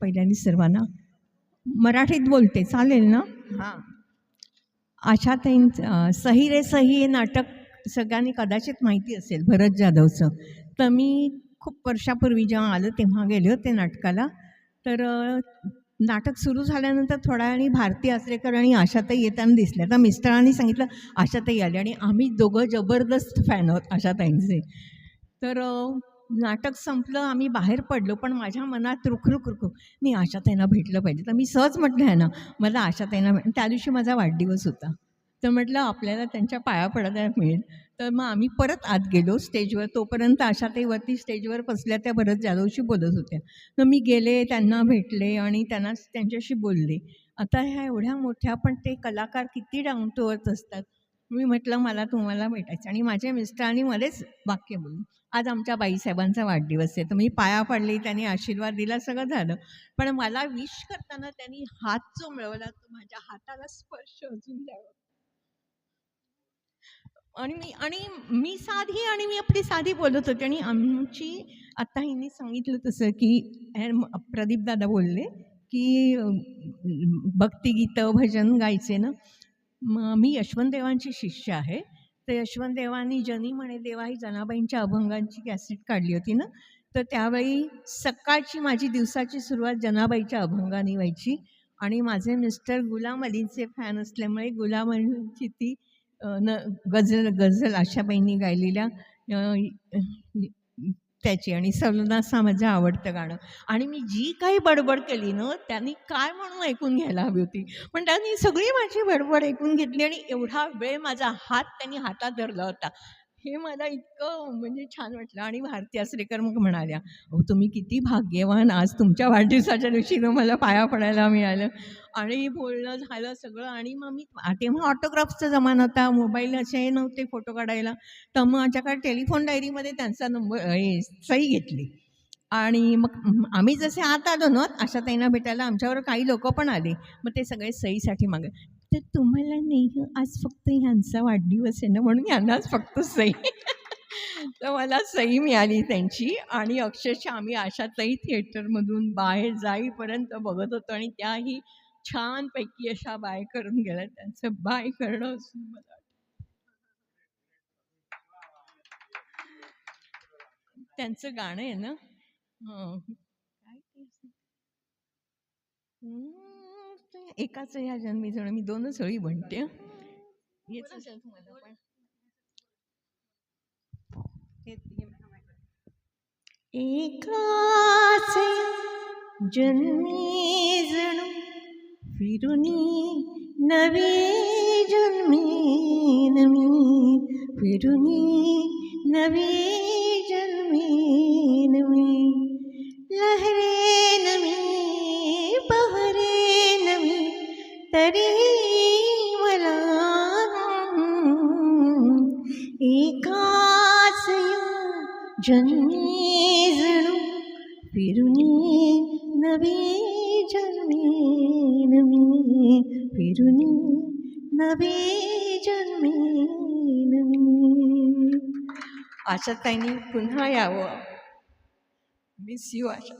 पहिल्यांदा सर्वांना मराठीत बोलते, चालेल ना? हां. आशाताईंचं सही रे सही हे नाटक सगळ्यांनी कदाचित माहिती असेल, भरत जाधवचं. तर मी खूप वर्षापूर्वी जेव्हा आलं तेव्हा गेले होते नाटकाला. तर नाटक सुरू झाल्यानंतर थोड्या वेळाने भारती आचरेकर आणि आशाताई येताना दिसल्या. तर मिस्टरांनी सांगितलं आशाताई आली आणि आम्ही दोघं जबरदस्त फॅन आहोत आशाताईंचे. तर नाटक संपलं, आम्ही बाहेर पडलो, पण माझ्या मनात रुखरुख मी आशाताईंना भेटलं पाहिजे. तर मी सहज म्हटलं आहे ना, मला आशाताईंना त्या दिवशी माझा वाढदिवस होता. तर म्हटलं आपल्याला त्यांच्या पाया पडायला मिळेल. तर मग आम्ही परत आत गेलो स्टेजवर. तोपर्यंत आशाताई वरती स्टेजवर बसल्या, त्या भरत जाधवशी बोलत होत्या. तर मी गेले, त्यांना भेटले आणि त्यांच्याशी बोलले. आता ह्या एवढ्या मोठ्या, पण ते कलाकार किती डाऊन टू अर्थ असतात. मी म्हटलं मला तुम्हाला भेटायचं आणि माझ्या मिस्टरांनी मध्येच वाक्य बोलले, आज आमच्या बाईसाहेबांचा वाढदिवस आहे. तर मी पाया पडले, त्यांनी आशीर्वाद दिला, सगळं झालं. पण मला विश करताना त्यांनी हात जो मिळवला तो माझ्या हाताला स्पर्श अजून द्यावा. आणि मी साधी आणि मी आपली साधी बोलत होते आणि आमची आता हिने सांगितलं तसं की प्रदीप दादा बोलले की भक्तिगीतं भजन गायचे ना. मी यशवंत देवांची शिष्य आहे. तर यशवंत देवांनी जनी म्हणे देवा ही जनाबाईंच्या अभंगांची कॅसेट काढली होती ना. तर त्यावेळी सकाळची माझी दिवसाची सुरुवात जनाबाईच्या अभंगाने व्हायची आणि माझे मिस्टर गुलाम अलींचे फॅन असल्यामुळे गुलाम अलींची ती गझल आशाबाईंनी गायलेल्या त्याची आणि सलनासा माझं आवडतं गाणं. आणि मी जी काही बडबड केली ना त्यांनी काय म्हणून ऐकून घ्यायला हवी होती, पण त्यांनी सगळी माझी बडबड ऐकून घेतली आणि एवढा वेळ माझा हात त्यांनी हातात धरला होता. हे मला इतकं म्हणजे छान वाटलं. आणि भारती आचरेकर मग म्हणाल्या, अहो तुम्ही किती भाग्यवान, आज तुमच्या वाढदिवसाच्या दिवशी मला पाया पडायला मिळालं. आणि बोलणं झालं सगळं. आणि मग मी तेव्हा ऑटोग्राफचा जमाना होता, मोबाईल असे नव्हते फोटो काढायला. तर माझ्याकडे टेलिफोन डायरीमध्ये त्यांचा नंबर सही घेतली. आणि मग आम्ही जसे आत आलो ना आशाताईंना भेटायला, आमच्यावर काही लोक पण आले. मग ते सगळे सहीसाठी मागे, तर तुम्हाला नाही आज फक्त ह्यांचा वाढदिवस आहे ना म्हणून यांनाच फक्त सही. तर मला सही मिळाली त्यांची. आणि अक्षरशः आम्ही आशाताई थिएटरमधून बाहेर जाईपर्यंत बघत होतो आणि त्याही छानपैकी अशा बाय करून गेल्या. त्यांचं बाय करणं असून मला त्यांचं गाणं आहे ना, एकाच ह्या जन्मी जण, मी दोनच वेळी म्हणते. येत असेल तुम्हाला पण. एकाच जन्मी जणू फिरुनी नवी जन्मी नवी फिरुनी नवी जन्मी नवी लहरे नवी बहरे नवी तरी मला एकाच जन्मी जणू फिरुनी नवी जन्मी नवी फिरुनी नवी जन्मी नवी. आशाताईंनी पुन्हा यावं. Miss you Asha.